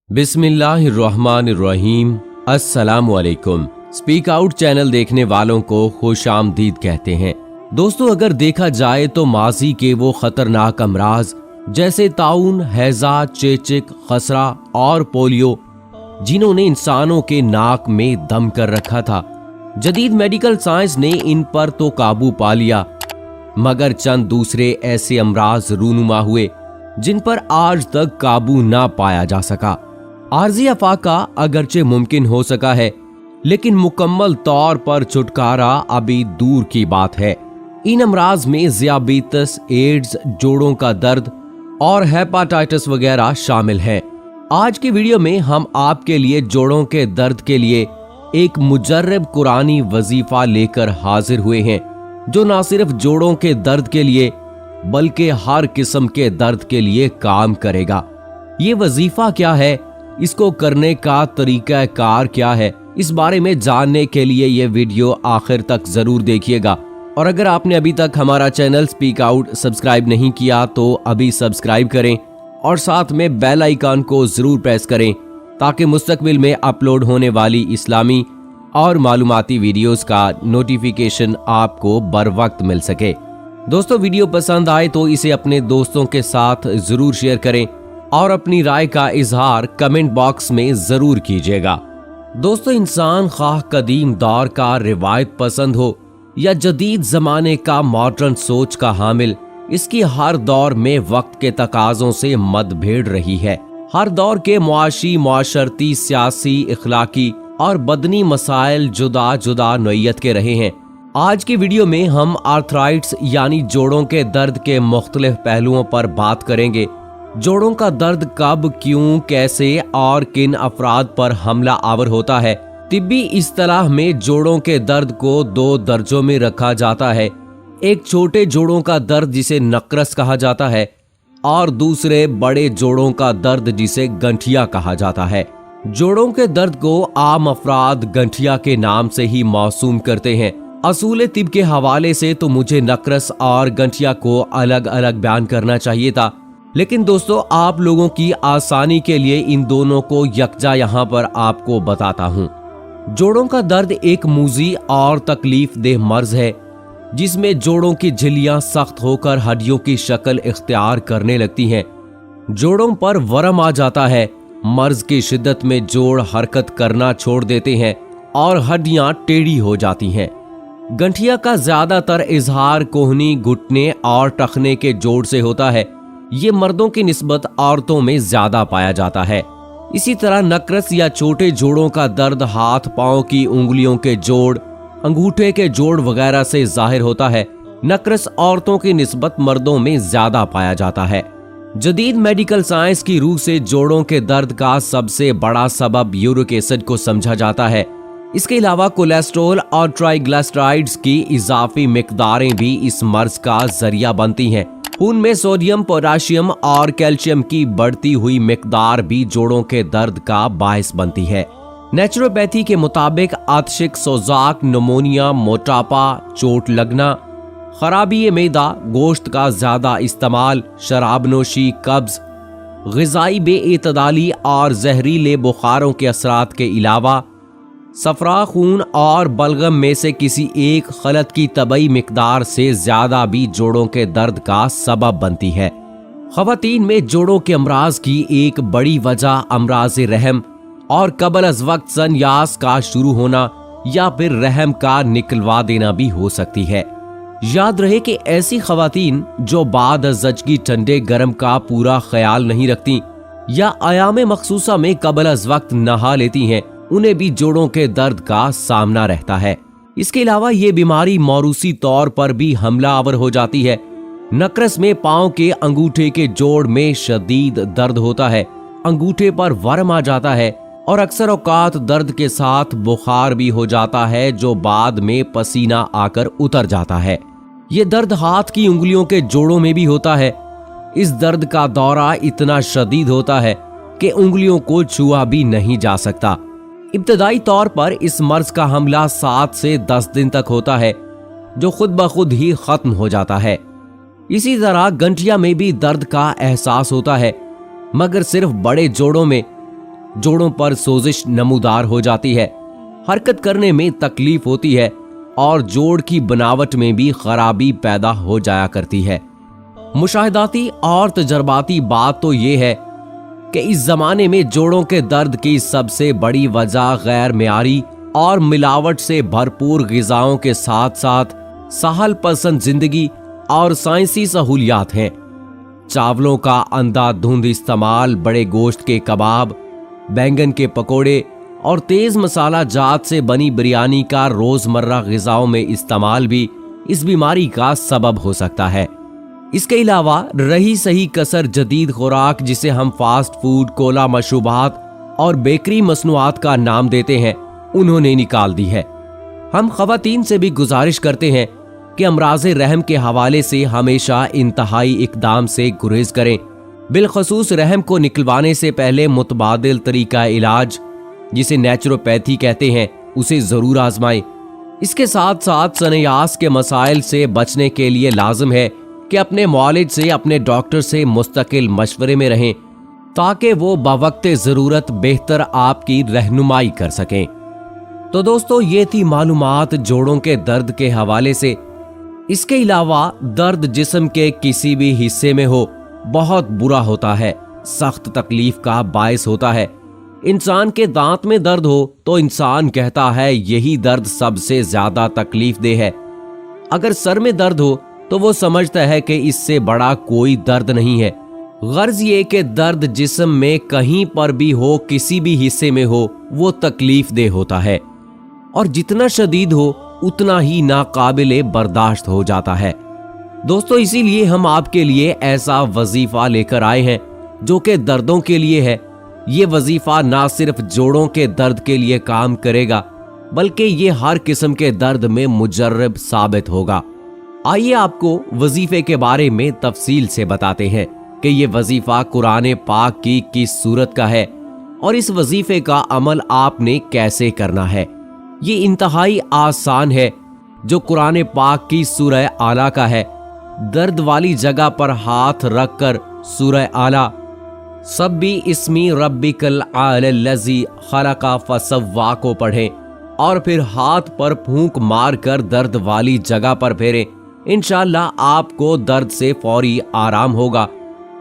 बिस्मिल्लाहिर्रहमानिर्रहीम। अस्सलामुअलैकुम। Speak out channel देखने वालों को खुशामदीद कहते हैं। दोस्तों, अगर देखा जाए तो माजी के वो खतरनाक अमराज जैसे ताउन, हैजा, चेचक, खसरा और पोलियो, जिन्होंने इंसानों के नाक में दम कर रखा था, जदीद मेडिकल साइंस ने इन पर तो काबू पा लिया, मगर चंद दूसरे ऐसे अमराज रूनुमा हुए जिन पर आज तक काबू ना पाया जा सका। आर्जी अफाका अगरचे मुमकिन हो सका है, लेकिन मुकम्मल तौर पर छुटकारा अभी दूर की बात है। इन अमराज में ज़ियाबीतस, एड्स, जोड़ों का दर्द और हेपाटाइटिस वगैरह शामिल हैं। आज की वीडियो में हम आपके लिए जोड़ों के दर्द के लिए एक मुजर्रब कुरानी वजीफा लेकर हाजिर हुए हैं, जो न सिर्फ जोड़ों के दर्द के लिए बल्कि हर किस्म के दर्द के लिए काम करेगा। ये वजीफा क्या है, इसको करने का तरीका कार क्या है, इस बारे में जानने के लिए ये वीडियो आखिर तक जरूर देखिएगा। और अगर आपने अभी तक हमारा चैनल स्पीक आउट सब्सक्राइब नहीं किया तो अभी सब्सक्राइब करें और साथ में बेल आइकन को जरूर प्रेस करें, ताकि मुस्तकबिल में अपलोड होने वाली इस्लामी और मालूमाती वीडियोस का नोटिफिकेशन आपको बर वक्त मिल सके। दोस्तों, वीडियो पसंद आए तो इसे अपने दोस्तों के साथ जरूर शेयर करें और अपनी राय का इजहार कमेंट बॉक्स में जरूर कीजिएगा। दोस्तों, इंसान खाह कदीम दौर का रिवायत पसंद हो या जदीद जमाने का मॉडर्न सोच का हामिल, इसकी हर दौर में वक्त के तकाजों से मतभेद रही है। हर दौर के मुआशी, मुआशरती, सियासी, इखलाकी और बदनी मसाइल जुदा जुदा नौइयत के रहे हैं। आज की वीडियो में हम आर्थराइट्स यानी जोड़ों के दर्द के मुख्तलिफ पहलुओं पर बात करेंगे। जोड़ों का दर्द कब, क्यों, कैसे और किन अफराद पर हमला आवर होता है। तिब्बी इस्तिलाह में जोड़ों के दर्द को दो दर्जों में रखा जाता है। एक छोटे जोड़ों का दर्द जिसे नकरस कहा जाता है और दूसरे बड़े जोड़ों का दर्द जिसे गंठिया कहा जाता है। जोड़ों के दर्द को आम अफराद गंठिया के नाम से ही मौसूम करते हैं। असूल तिब के हवाले से तो मुझे नकरस और गंठिया को अलग अलग बयान करना चाहिए था, लेकिन दोस्तों, आप लोगों की आसानी के लिए इन दोनों को यकजा यहाँ पर आपको बताता हूँ। जोड़ों का दर्द एक मूजी और तकलीफ देह मर्ज है, जिसमें जोड़ों की झिल्लियां सख्त होकर हड्डियों की शक्ल इख्तियार करने लगती हैं। जोड़ों पर वरम आ जाता है। मर्ज की शिद्दत में जोड़ हरकत करना छोड़ देते हैं और हड्डियां टेढ़ी हो जाती हैं। गंठिया का ज्यादातर इजहार कोहनी, घुटने और टखने के जोड़ से होता है। ये मर्दों की निस्बत औरतों में ज्यादा पाया जाता है। इसी तरह नकरस या छोटे जोड़ों का दर्द हाथ पांव की उंगलियों के जोड़, अंगूठे के जोड़ वगैरह से जाहिर होता है। नकरस औरतों की निस्बत मर्दों में ज्यादा पाया जाता है। जदीद मेडिकल साइंस की रूह से जोड़ों के दर्द का सबसे बड़ा सबब यूरिक एसिड को समझा जाता है। इसके अलावा कोलेस्ट्रॉल और ट्राइग्लिसराइड्स की इजाफी मिकदारें भी इस मर्ज का जरिया बनती हैं। खून में सोडियम, पोटाशियम और कैल्शियम की बढ़ती हुई मिकदार भी जोड़ों के दर्द का बायस बनती है। नेचुरोपैथी के मुताबिक आतशिक, सोजाक, निमोनिया, मोटापा, चोट लगना, खराबी मैदा, गोश्त का ज्यादा इस्तेमाल, शराबनोशी, कब्ज, ग़िज़ाई बेइतदाली और जहरीले बुखारों के असरात के अलावा सफरा खून और बलगम में से किसी एक खलत की तबई मिकदार से ज्यादा भी जोड़ों के दर्द का सबब बनती है। ख़वातीन में जोड़ों के अमराज की एक बड़ी वजह अमराज रहम और कबल अज वक्त संयास का शुरू होना या फिर रहम का निकलवा देना भी हो सकती है। याद रहे कि ऐसी ख़वातीन जो बाद ज़चगी ठंडे गर्म का पूरा ख्याल नहीं रखती या आयाम मखसूसा में कबल अज वक्त नहा लेती हैं, उन्हें भी जोड़ों के दर्द का सामना रहता है। इसके अलावा ये बीमारी मौरूसी तौर पर भी हमलावर हो जाती है। नकरस में पांव के अंगूठे के जोड़ में शदीद दर्द होता है, अंगूठे पर वरम आ जाता है और अक्सर औकात दर्द के साथ बुखार भी हो जाता है, जो बाद में पसीना आकर उतर जाता है। ये दर्द हाथ की उंगलियों के जोड़ों में भी होता है। इस दर्द का दौरा इतना शदीद होता है कि उंगलियों को छुआ भी नहीं जा सकता। इब्तदाई तौर पर इस मर्ज का हमला 7 से 10 दिन तक होता है, जो खुद ब खुद ही खत्म हो जाता है। इसी तरह गंठिया में भी दर्द का एहसास होता है, मगर सिर्फ बड़े जोड़ों में जोड़ों पर सोजिश नमूदार हो जाती है, हरकत करने में तकलीफ होती है और जोड़ की बनावट में भी खराबी पैदा हो जाया करती है। मुशाहिदाती और तजर्बाती बात तो ये है कि इस जमाने में जोड़ों के दर्द की सबसे बड़ी वजह गैर मियारी और मिलावट से भरपूर ग़िज़ाओं के साथ साथ सहल पसंद जिंदगी और साइंसी सहूलियात हैं। चावलों का अंधाधुंध इस्तेमाल, बड़े गोश्त के कबाब, बैंगन के पकोड़े और तेज मसाला जात से बनी बिरयानी का रोजमर्रा ग़िज़ाओं में इस्तेमाल भी इस बीमारी का सबब हो सकता है। इसके अलावा रही सही कसर जदीद खुराक, जिसे हम फास्ट फूड, कोला मशरूबात और बेकरी मसनूआत का नाम देते हैं, उन्होंने निकाल दी है। हम ख़वातीन से भी गुजारिश करते हैं कि अमराज़े रहम के हवाले से हमेशा इंतहाई इक़दाम से गुरेज करें। बिलखसूस रहम को निकलवाने से पहले मुतबादिल तरीका इलाज, जिसे नेचुरोपैथी कहते हैं, उसे ज़रूर आजमाएं। इसके साथ साथ सनयास के मसाइल से बचने के लिए लाजिम है कि अपने मौलिद से, अपने डॉक्टर से मुस्तकिल मशवरे में रहें ताकि वो बवक्त ज़रूरत बेहतर आपकी रहनुमाई कर सकें। तो दोस्तों, ये थी मालूमात जोड़ों के दर्द के हवाले से। इसके अलावा दर्द जिस्म के किसी भी हिस्से में हो बहुत बुरा होता है, सख्त तकलीफ का बायस होता है। इंसान के दांत में दर्द हो तो इंसान कहता है यही दर्द सबसे ज्यादा तकलीफ दे है। अगर सर में दर्द हो तो वो समझता है कि इससे बड़ा कोई दर्द नहीं है। गर्ज ये कि दर्द जिस्म में कहीं पर भी हो, किसी भी हिस्से में हो, वो तकलीफ दे होता है और जितना शदीद हो उतना ही नाकाबिले बर्दाश्त हो जाता है। दोस्तों, इसीलिए हम आपके लिए ऐसा वजीफा लेकर आए हैं जो कि दर्दों के लिए है। ये वजीफा ना सिर्फ जोड़ों के दर्द के लिए काम करेगा बल्कि ये हर किस्म के दर्द में मुजर्रब साबित होगा। आइए आपको वजीफे के बारे में तफसील से बताते हैं कि ये वजीफा कुरान पाक की किस सूरत का है और इस वजीफे का अमल आपने कैसे करना है। ये इंतहाई आसान है, जो कुरान पाक की सूरह आला का है। दर्द वाली जगह पर हाथ रखकर सूरह आला सब्बी इस्मी रब्बिकल आलल्लज़ी खलका फसव्वा को पढ़ें और फिर हाथ पर फूंक मारकर दर्द वाली जगह पर फेरें। इंशाअल्लाह आपको दर्द से फौरी आराम होगा।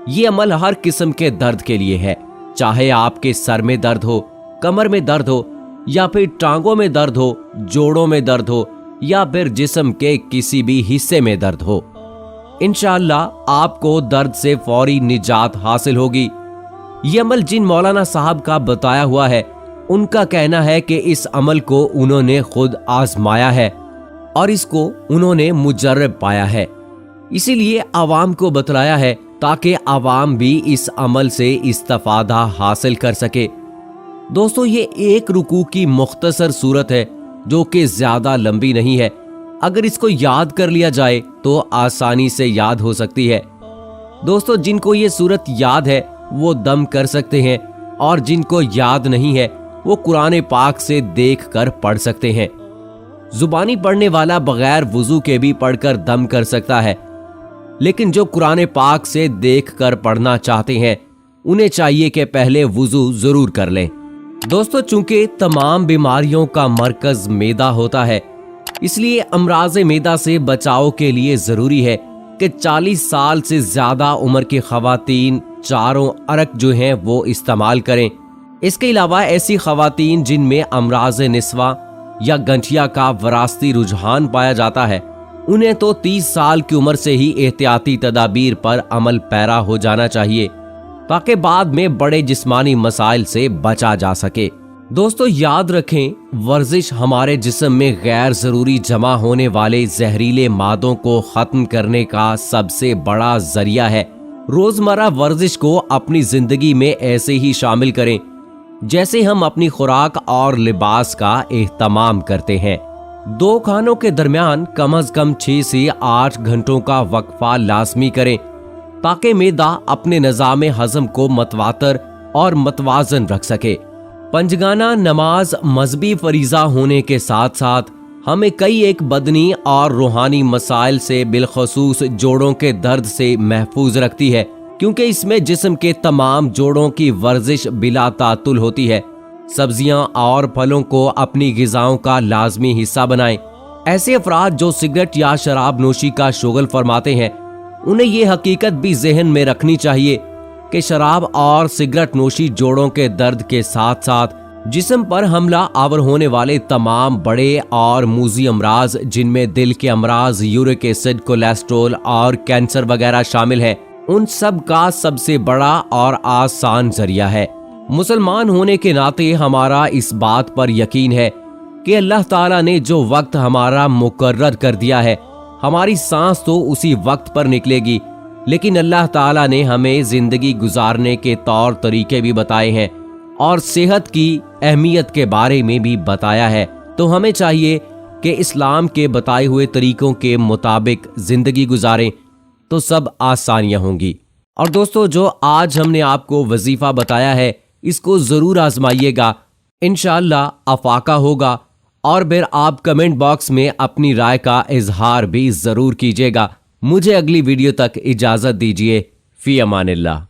ये अमल हर किस्म के दर्द के लिए है, चाहे आपके सर में दर्द हो, कमर में दर्द हो या फिर टांगों में दर्द हो, जोड़ों में दर्द हो या फिर जिस्म के किसी भी हिस्से में दर्द हो। इंशाअल्लाह आपको दर्द से फौरी निजात हासिल होगी। ये अमल जिन मौलाना साहब का बताया हुआ है, उनका कहना है कि इस अमल को उन्होंने खुद आजमाया है और इसको उन्होंने मुजर्रब पाया है, इसीलिए आवाम को बतलाया है ताकि आवाम भी इस अमल से इस्तिफादा हासिल कर सके। दोस्तों, ये एक रुकू की मुख्तसर सूरत है जो कि ज्यादा लंबी नहीं है। अगर इसको याद कर लिया जाए तो आसानी से याद हो सकती है। दोस्तों, जिनको ये सूरत याद है वो दम कर सकते हैं और जिनको याद नहीं है वो कुरान पाक से देखकर पढ़ सकते हैं। जुबानी पढ़ने वाला बगैर वुजू के भी पढ़कर दम कर सकता है, लेकिन जो कुरान पाक से देखकर पढ़ना चाहते हैं उन्हें चाहिए कि पहले वुजू जरूर कर लें। दोस्तों, चूंकि तमाम बीमारियों का मरकज मैदा होता है, इसलिए अमराज मैदा से बचाव के लिए जरूरी है कि 40 साल से ज्यादा उम्र की खवातीन चारों अरक जो हैं वो इस्तेमाल करें। इसके अलावा ऐसी खवातीन जिनमें अमराज निस्वा या गंठिया का वरासती रुझान पाया जाता है, उन्हें तो 30 साल की उम्र से ही एहतियाती तदाबीर पर अमल पैरा हो जाना चाहिए ताकि बाद में बड़े जिस्मानी मसाइल से बचा जा सके। दोस्तों, याद रखें, वर्जिश हमारे जिस्म में गैर जरूरी जमा होने वाले जहरीले मादों को खत्म करने का सबसे बड़ा जरिया है। रोजमर्रा वर्जिश को अपनी जिंदगी में ऐसे ही शामिल करें जैसे हम अपनी खुराक और लिबास का एहतमाम करते हैं। 2 खानों के दरमियान कम अज कम 6 से 8 घंटों का वक्फा लाजमी करें ताकि मैदा अपने निज़ाम हजम को मतवातर और मतवाजन रख सके। पंजगाना नमाज मजहबी फरीजा होने के साथ साथ हमें कई एक बदनी और रूहानी मसाइल से बिलखसूस जोड़ों के दर्द से महफूज रखती है। क्योंकि इसमें जिस्म के तमाम जोड़ों की वर्जिश बिला तातुल होती है। सब्जियां और फलों को अपनी ग़िज़ाओं का लाजमी हिस्सा बनाएं। ऐसे अफराद जो सिगरेट या शराब नोशी का शुगल फरमाते हैं, उन्हें ये हकीकत भी जहन में रखनी चाहिए कि शराब और सिगरेट नोशी जोड़ों के दर्द के साथ साथ जिस्म पर हमला आवर होने वाले तमाम बड़े और मूजी अमराज, जिनमें दिल के अमराज, यूरिक एसिड, कोलेस्ट्रोल और कैंसर वगैरह शामिल है, उन सब का सबसे बड़ा और आसान जरिया है। मुसलमान होने के नाते हमारा इस बात पर यकीन है कि अल्लाह ताला ने जो वक्त हमारा मुकर्रर कर दिया है, हमारी सांस तो उसी वक्त पर निकलेगी, लेकिन अल्लाह ताला ने हमें जिंदगी गुजारने के तौर तरीके भी बताए हैं और सेहत की अहमियत के बारे में भी बताया है। तो हमें चाहिए कि इस्लाम के बताए हुए तरीकों के मुताबिक जिंदगी गुजारें तो सब आसानियां होंगी। और दोस्तों, जो आज हमने आपको वजीफा बताया है, इसको जरूर आजमाइएगा, इंशाअल्लाह अफाका होगा। और फिर आप कमेंट बॉक्स में अपनी राय का इजहार भी जरूर कीजिएगा। मुझे अगली वीडियो तक इजाजत दीजिए। फी अमानिल्लाह।